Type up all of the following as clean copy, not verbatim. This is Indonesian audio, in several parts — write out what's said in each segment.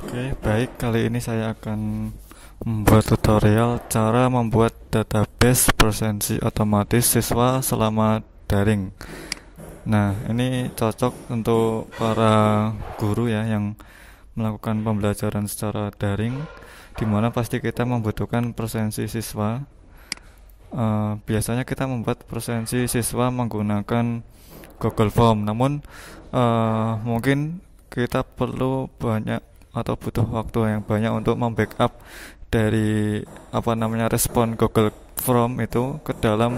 Oke, baik. Kali ini saya akan membuat tutorial cara membuat database presensi otomatis siswa selama daring. Nah, ini cocok untuk para guru ya yang melakukan pembelajaran secara daring, di mana pasti kita membutuhkan presensi siswa. Biasanya kita membuat presensi siswa menggunakan Google Form, namun mungkin kita perlu banyak atau butuh waktu yang banyak untuk membackup dari respon Google Form itu ke dalam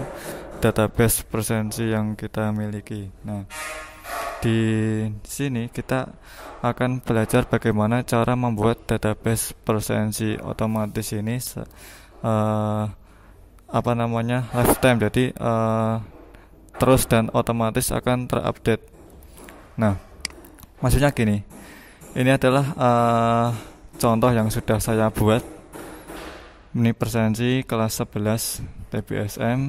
database presensi yang kita miliki. Nah, di sini kita akan belajar bagaimana cara membuat database presensi otomatis ini uh, lifetime, jadi terus dan otomatis akan terupdate. Nah, maksudnya gini, ini adalah contoh yang sudah saya buat. Ini presensi kelas 11 TBSM.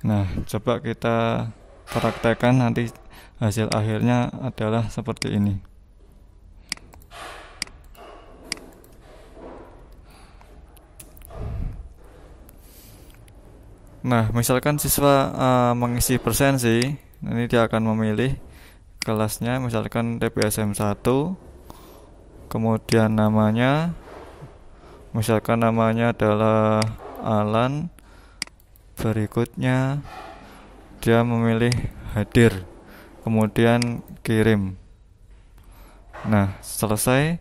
Nah, coba kita praktekkan, nanti hasil akhirnya adalah seperti ini. Nah, misalkan siswa mengisi presensi, ini dia akan memilih kelasnya, misalkan TBSM 1, kemudian misalkan namanya adalah Alan, berikutnya dia memilih hadir, kemudian kirim. Nah, selesai.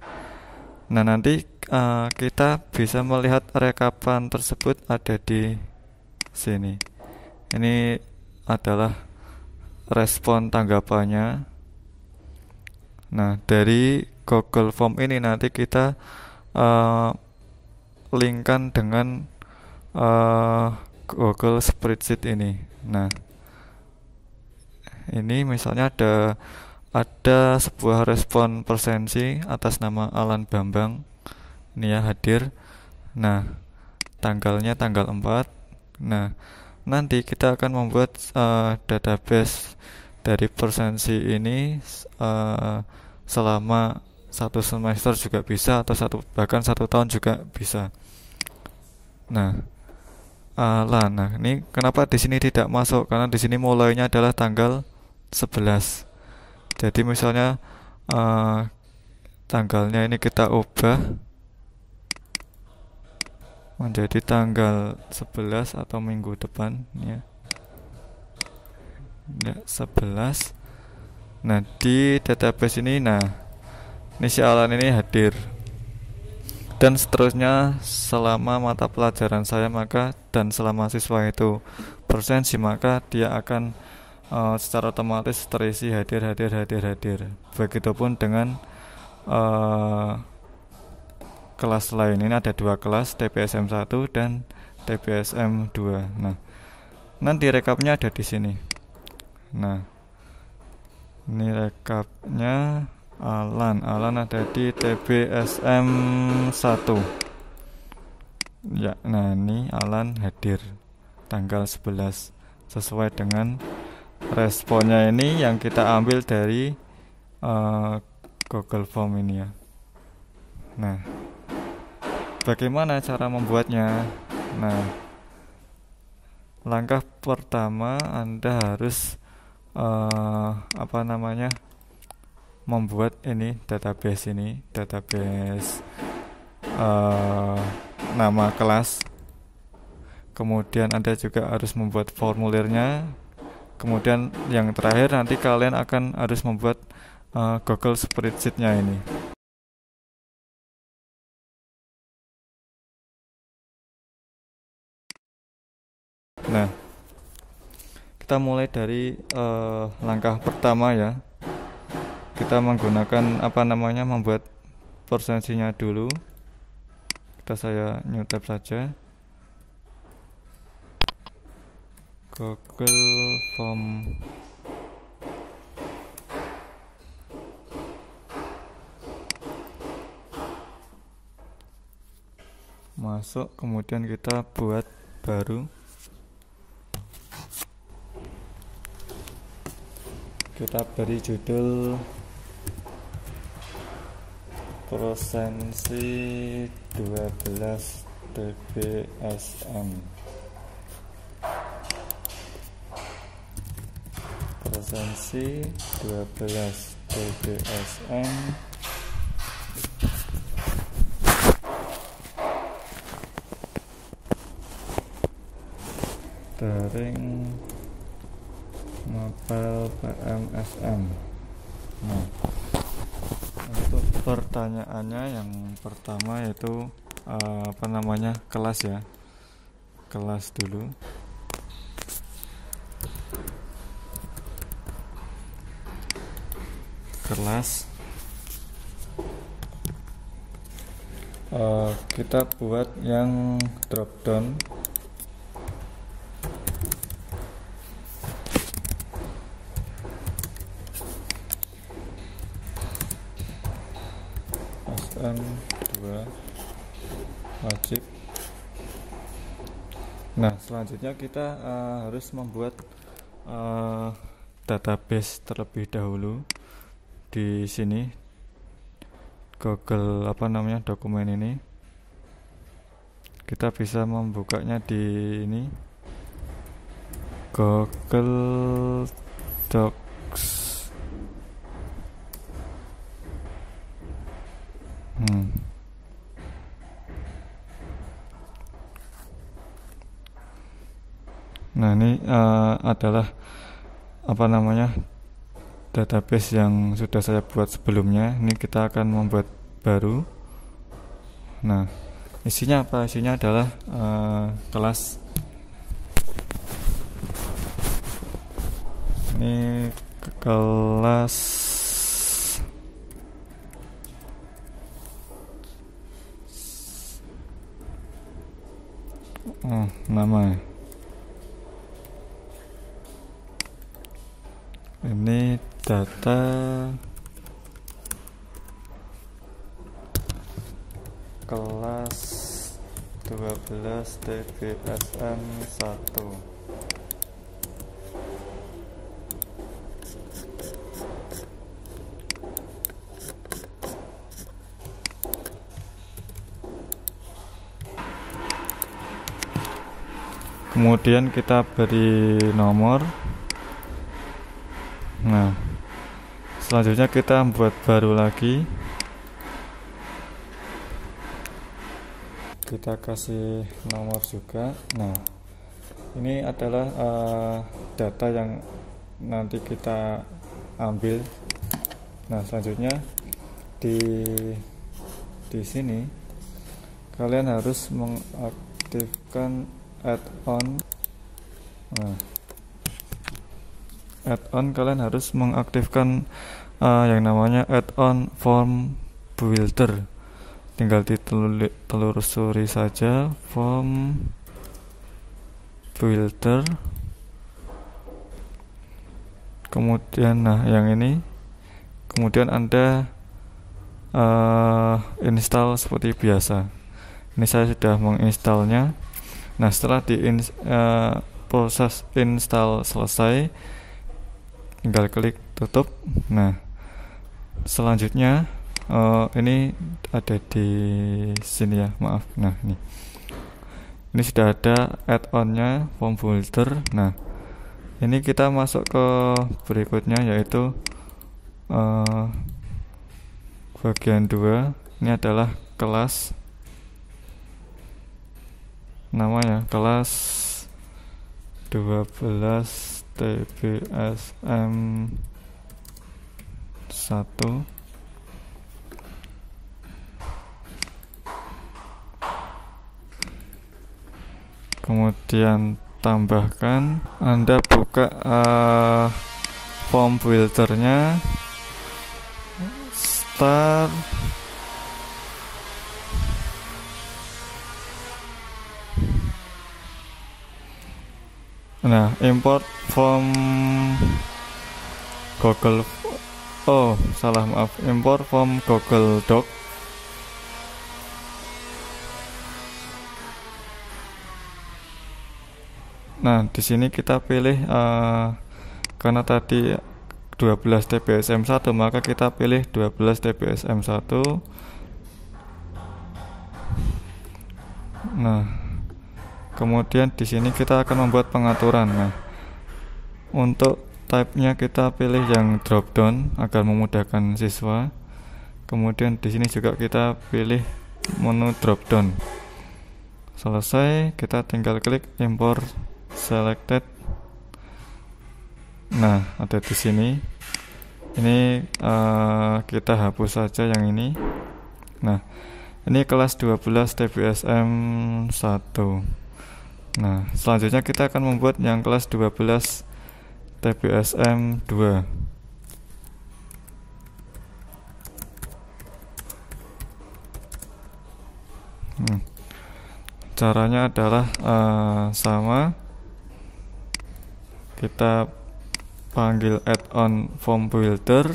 Nah, nanti kita bisa melihat rekapan tersebut ada di sini. Ini adalah respon tanggapannya. Nah, dari Google Form ini nanti kita linkkan dengan Google Spreadsheet ini. Nah, ini misalnya ada sebuah respon presensi atas nama Alan Bambang. Ini ya, hadir. Nah, tanggalnya tanggal 4. Nah, nanti kita akan membuat database dari presensi ini selama 1 semester juga bisa, atau bahkan 1 tahun juga bisa. Nah, ini kenapa di sini tidak masuk? Karena di sini mulainya adalah tanggal 11. Jadi misalnya tanggalnya ini kita ubah menjadi tanggal 11 atau minggu depan ya. 11. Nah, di database ini, ini si Alan ini hadir. Dan seterusnya selama mata pelajaran saya, dan selama siswa itu presensi, maka dia akan secara otomatis terisi hadir. Begitupun dengan kelas lain. Ini ada 2 kelas, TBSM 1 dan TBSM 2. Nah, nanti rekapnya ada di sini. Nah, ini rekapnya Alan ada di TBSM 1. Ya, nah ini Alan hadir tanggal 11 sesuai dengan responnya ini yang kita ambil dari Google Form ini ya. Nah, bagaimana cara membuatnya? Nah, langkah pertama Anda harus membuat database nama kelas. Kemudian Anda juga harus membuat formulirnya. Kemudian yang terakhir nanti kalian harus membuat Google Spreadsheet-nya ini. Nah, kita mulai dari langkah pertama ya. Kita menggunakan membuat presensinya dulu. Saya new tab saja. Google Form. Masuk, kemudian kita buat baru. Kita beri judul Prosensi 12 dbsm. Prosensi 12 dbsm daring mapel PMSM. Nah, untuk pertanyaannya yang pertama yaitu kelas ya, kelas dulu. Kelas kita buat yang drop down. SM2 wajib. Nah, selanjutnya kita harus membuat database terlebih dahulu. Di sini Google dokumen ini kita bisa membukanya di ini Google Docs. Nah, ini adalah database yang sudah saya buat sebelumnya. Ini kita akan membuat baru. Nah, isinya apa? Isinya adalah kelas. Ini kelas nama. Ini data kelas 12 dbsm 1. Kemudian kita beri nomor. Nah, selanjutnya kita buat baru lagi. Kita kasih nomor juga. Nah, ini adalah data yang nanti kita ambil. Nah, selanjutnya di sini kalian harus mengaktifkan add-on. Nah, add-on kalian harus mengaktifkan yang namanya add-on form builder. Tinggal ditelusuri saja form builder. Kemudian yang ini, kemudian Anda install seperti biasa. Ini saya sudah menginstalnya. Nah, setelah proses install selesai, tinggal klik tutup. Nah, selanjutnya ini ada di sini ya, maaf. Nah, ini sudah ada add-onnya form builder. Nah, ini kita masuk ke berikutnya, yaitu bagian 2. Ini adalah kelas, namanya kelas 12 dbsm 1. Kemudian tambahkan, Anda buka form buildernya, start. Nah, import form Google, import form Google Doc. Nah, di sini kita pilih karena tadi 12 dbsm 1, maka kita pilih 12 dbsm 1. Nah, kemudian di sini kita akan membuat pengaturan. Nah, untuk type-nya kita pilih yang drop down agar memudahkan siswa. Kemudian di sini juga kita pilih menu drop down. Selesai, kita tinggal klik import selected. Nah, ada di sini. Ini kita hapus saja yang ini. Nah, ini kelas 12 TBSM 1. Nah, selanjutnya kita akan membuat yang kelas 12 TBSM 2. Caranya adalah sama. Kita panggil add-on form builder.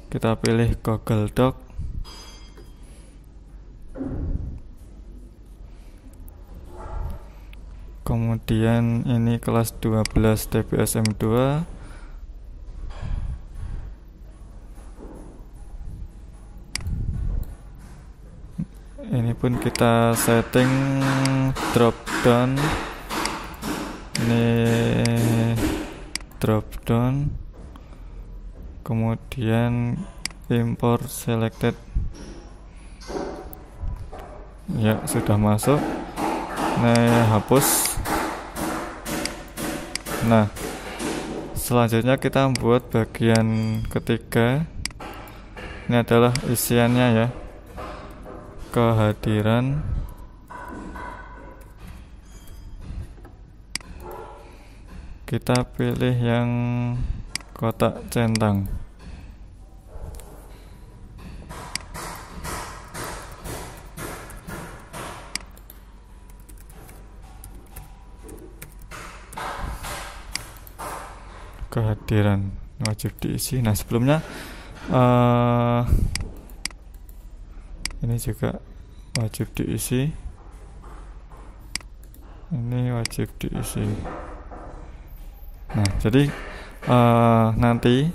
Kita pilih Google Doc. Kemudian ini kelas 12 TBSM 2. Ini pun kita setting drop down. Ini drop down. Kemudian import selected. Ya, sudah masuk. Nah, hapus. Nah, selanjutnya kita buat bagian ketiga. Ini adalah isiannya ya. Kehadiran. Kita pilih yang kotak centang. Kehadiran wajib diisi. Nah, sebelumnya ini juga wajib diisi. Ini wajib diisi. Nah, jadi nanti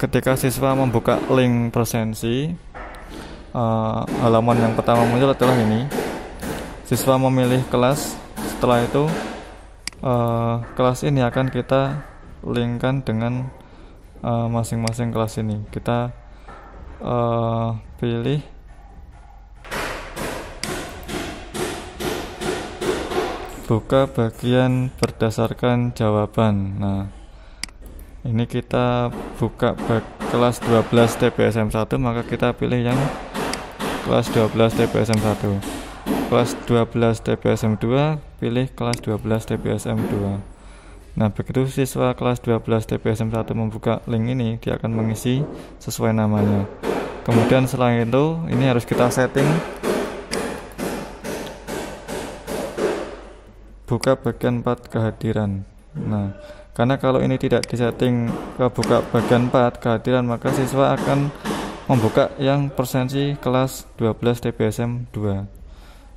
ketika siswa membuka link presensi, halaman yang pertama muncul adalah ini. Siswa memilih kelas. Setelah itu kelas ini akan kita linkkan dengan masing-masing kelas ini. Kita pilih buka bagian berdasarkan jawaban. Nah, ini kita buka kelas 12 TBSM 1, maka kita pilih yang kelas 12 TBSM 1. Kelas 12 TBSM 2, pilih kelas 12 TBSM 2. Nah, begitu siswa kelas 12 TBSM 1 membuka link ini, dia akan mengisi sesuai namanya. Kemudian selain itu, ini harus kita setting buka bagian 4 kehadiran. Nah, karena kalau ini tidak disetting ke buka bagian 4 kehadiran, maka siswa akan membuka yang presensi kelas 12 TBSM 2.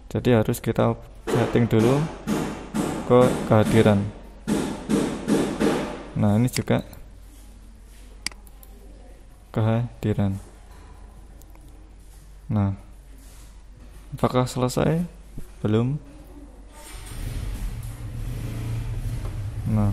Jadi harus kita setting dulu ke kehadiran. Nah, ini juga kehadiran. Nah, apakah selesai? Belum. Nah,